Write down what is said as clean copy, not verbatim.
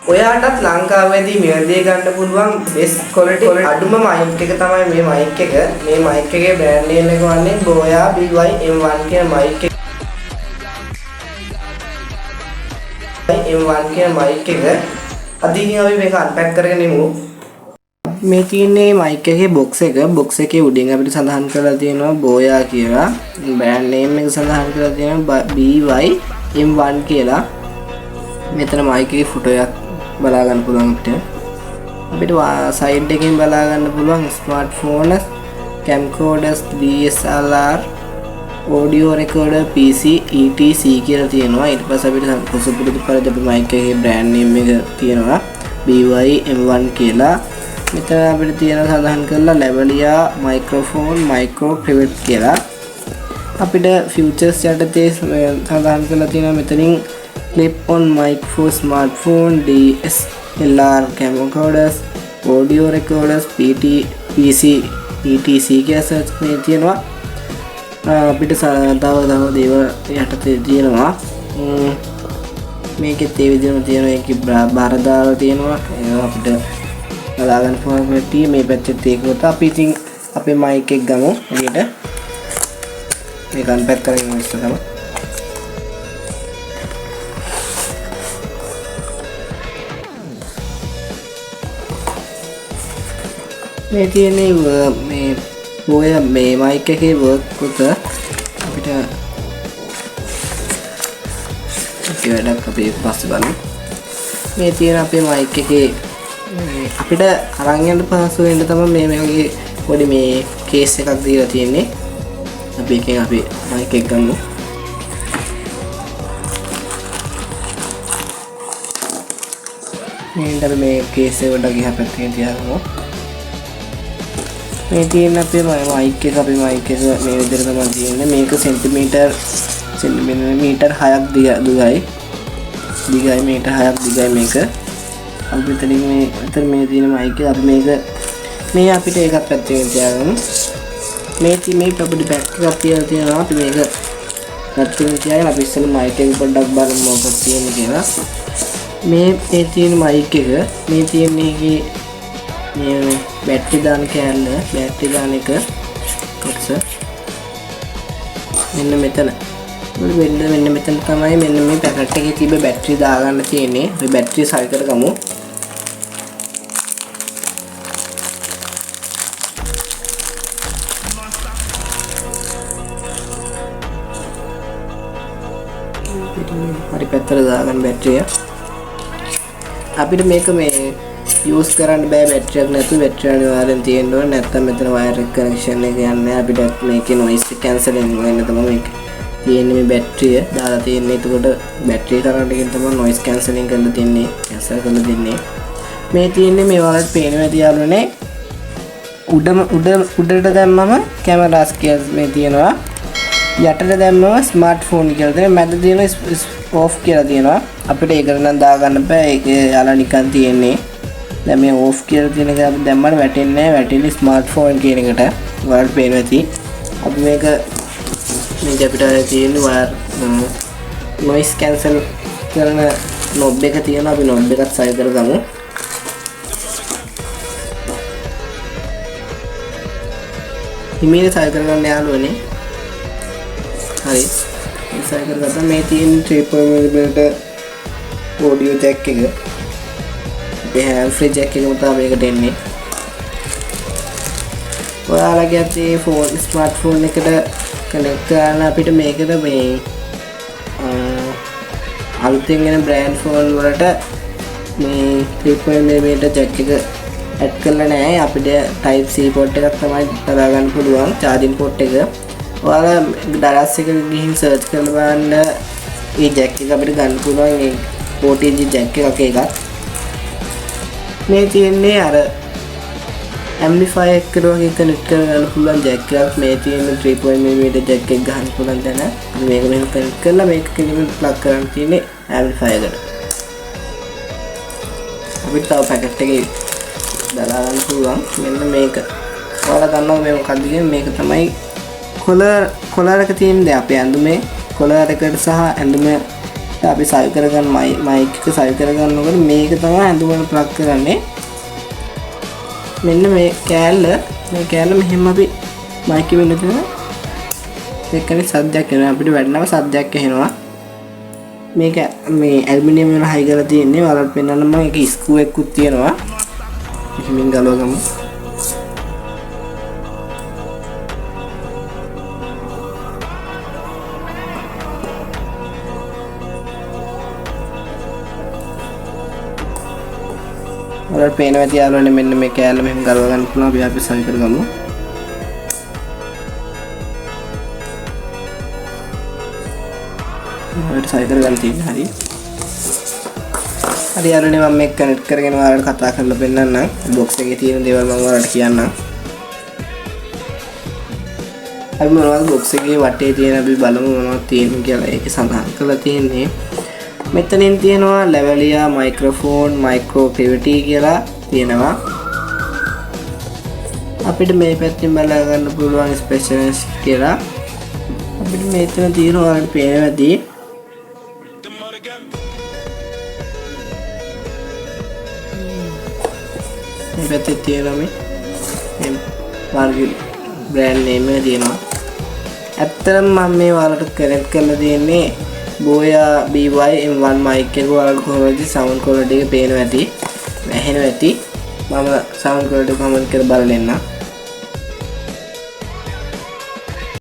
ඔයාටත් ලංකාවේදී මිලදී ගන්න පුළුවන් බෙස්ට් ක්වොලිටි අඩුම මයික් එක තමයි මේ මයික් එක. මේ මයික් එකේ බ්‍රෑන්ඩ් නේම් එක වන්නේ Boya BY-M1 කියන මයික් එක. M1 කියන මයික් එක. අද ඉතින් අපි මේක අන්පැක් කරගෙන ඉමු. මේ තියෙන්නේ මයික් එකේ බොක්ස් එක. බොක්ස් එකේ උඩින් අපිට සඳහන් කරලා තියෙනවා Boya කියලා. බ්‍රෑන්ඩ් නේම් එක සඳහන් කරලා තියෙනවා BY-M1 කියලා. මෙතන මයික් එකේ ෆොටෝ එකක් බලා ගන්න පුළුවන් අපිට සයිඩ් එකෙන් බලා ගන්න පුළුවන් smartphone camcorders DSLR audio recorder PC ETC කියලා තියෙනවා. ඊට පස්සේ අපිට සුපුරුදු පරිදි අපි මයික් එකේ බ්‍රෑන්ඩ් නේම් එක තියෙනවා BY-M1 කියලා. මෙතන අපිට තියෙන සඳහන් කරලා Lavalier microphone micro private කියලා. අපිට features යටතේ සඳහන් කරලා තියෙනවා මෙතනින් clip on mic for smartphone DSLR camcorders audio recorders PC ETC කියලා සර්ච් මේ තියෙනවා. අපිට තව දේවල් යටතේ තියෙනවා. මේකෙත් ඒ විදිහම තියෙනවා. ඒකේ බාර දාලා තියෙනවා. ඒක අපිට බලා ගන්න පුළුවන් කටි මේ පැත්තේ ඒකවත් අපි ඉතින් අපේ මයික් එක ගමු. එළියට මේක අන්පැක් කරගෙන ඉස්සරහම මේ තියෙන්නේ මේ Boya මේ මයික් එකේ වර්ක් කොට අපිට වැඩක් අපි පස්සේ බලමු. මේ තියෙන අපේ මයික් එකේ අපිට අරන් යන්න පහසු වෙන්න තමයි මේ වගේ පොඩි මේ කේස් එකක් දීලා තියෙන්නේ. අපි එකෙන් අපි මයික් එක ගමු. මේ කේස් එක වල ගියා පැත්තකින් තියාගමු. මේ තියෙන අපේ මයික් එක මේ විදිහට තමයි තියෙන්නේ. මේක සෙන්ටිමීටර් 6ක් දිගයි. මීටර් 6ක් දිගයි මේක. අපි මෙතන මේ තියෙන මයික් එක අපි මේ අපිට ඒකත් පැත්තකින් තියාගමු. මේ පොඩි බෑග් එකක් තියලා තියෙනවා. අපි මේක පැත්තකින් තියාගෙන අපි ඉස්සෙල්ලා මයික් එක පොඩ්ඩක් බලමු මොකක්ද තියෙන්නේ කියලා. මේ තියෙන මයික් එක මේ තියෙන්නේ මේ බැටරි දාන කෑල්ල බැටරි දාන එක කොටස මෙන්න මෙතන මෙන්න මෙතන තමයි මෙන්න මේ පැකට් එකේ තිබ්බ බැටරි දාගන්න තියෙන්නේ. අපි බැටරි සල් කරගමු. හරි පැත්තට දාගන්න බැටරිය. අපිට මේක මේ use කරන්න බෑ බැටරි එකක් නැතුව. බැටරි අනිවාර්යෙන් තියෙන්න ඕන. නැත්නම් මෙතන වයර් එක කනෙක්ෂන් එක යන්නේ අපිට මේකේ noise cancelling වෙන්න තමයි මේක තියෙන්නේ. මේ බැටරිය දාලා තියෙන්නේ. එතකොට බැටරි කරන්ට් එකෙන් තමයි noise cancelling කරලා තියන්නේ. cancel කරලා තියන්නේ. මේ තියෙන්නේ මේ වලට පේනවා තියාලුනේ. උඩට දැම්මම කැමරාස් කියලා මේ තියෙනවා. යටට දැම්මම ස්මාර්ට්ෆෝන් කියලා තියෙනවා. මැද තියෙනවා off කියලා තියෙනවා. අපිට ඒකට නම් දාගන්න බෑ. ඒක යාලා නිකන් තියෙන්නේ. දැන් මේ off කියලා තියෙන එක අපි දැම්මම වැටෙන්නේ නැහැ. වැටෙන්නේ ස්මාර්ට්ෆෝන් කියන එකට. ඔයාලට පේනවා ඇති. අපි මේක අපිට තියෙන වයර් noise cancel කරන knob එක තියෙනවා. අපි knob එකත් සයි කරගමු. හිමීට සයි කරගන්න යාළුවනේ. හරි. සයි කරගත්තා. මේ තියෙන 3.1mm audio jack එක. hand free jack එක උතා මේකට එන්නේ. ඔයාලගේ අතේ ස්මාර්ට්ෆෝන් එකට කනෙක්ට් කරන්න අපිට මේකට මේ අලුතෙන් එන බ්‍රෑන්ඩ් ෆෝන් වලට මේ 3.1mm jack එක ඇඩ් කරලා නැහැ. අපිට type C port එකක් තමයි ලබා ගන්න පුළුවන් charging port එක. ඔයාලා දරස් එක ගිහින් search කරලා බලන්න මේ jack එක අපිට ගන්න පුළුවන්. මේ 4G jack එකක් එකක්. මේ තියෙන්නේ අර amplifier එකට වගේ කනෙක්ට් කරගන්න පුළුවන් jack එකක්. මේ තියෙන 3.1mm jack එක ගන්න පුළුවන් දැන. අපි මේක මෙහෙම කනෙක්ට් කරලා මේක කෙලින්ම plug කරන්න තියෙන්නේ amplifier එකට. අපිට තව පැකට් එකේ දාලා ගන්න පුළුවන්. මෙන්න මේක. ඔයාලා දන්නවා මේ මොකක්ද කියන්නේ? මේක තමයි කොලර් එක තියෙන දේ අපේ ඇඳුමේ කොලර් එකට සහ ඇඳුමේ අපි සවි කරගන්න මයික් එක සවි කරගන්නකොට මේක තමයි ඇඳුමට ප්ලග් කරන්නේ. මෙන්න මේ කෑල්ල මෙහෙම අපි මයික් එකේ මෙතන එක්කනේ සද්දයක් එනවා. අපිට වැඩනම සද්දයක් ඇහෙනවා. මේක මේ ඇලුමිනියම් වල හයි කරලා තියෙන්නේ. ඔයාලට පෙන්නන්න මම ඒක ස්ක්‍රූ එකකුත් තියෙනවා. මෙහෙමින් ගලවගමු. ඔයාලට පේනවා ඇති යාළුවනේ මෙන්න මේ කෑල්ල මෙහෙම ගලව ගන්න පුළුවන්. අපි සවි කරගමු. ඔයාලට සවි කරගන්න තියෙන්නේ හරි. හරි යාළුවනේ මම මේක කනෙක්ට් කරගෙන ඔයාලට කතා කරලා පෙන්නන්නම්. බොක්ස් එකේ තියෙන දේවල් මම ඔයාලට කියන්නම්. අපි මොනවද බොක්ස් එකේ වටේ තියෙන අපි බලමු මොනවද තියෙන්නේ කියලා. ඒකේ සඳහන් කරලා තියෙන්නේ මෙතනින් තියෙනවා ලැවලියා මයික්‍රොෆෝන් මයික්‍රෝ ක්ලැරිටි කියලා තියෙනවා. අපිට මේ පැත්තෙන් බලා ගන්න පුළුවන් ස්පෙෂල්ස් කියලා. අපිට මෙතන තියෙනවා ඔයාලට පේනවා ඇති. මේ පැත්තේ තියෙනවා මේ මාර්ගල් බ්‍රෑන්ඩ් නේම් එක තියෙනවා. ඇත්තටම මම මේ ඔයාලට කනෙක්ට් කරලා තියෙන්නේ Boya BY-M1 mic එක. ඔයාලට කොහොමද සවුන්ඩ් ක්වොලිටි එක පේනවා ඇති, ඇහෙනවා ඇති. මම සවුන්ඩ් ක්වොලිටි කමෙන්ට් කරලා බලන්න.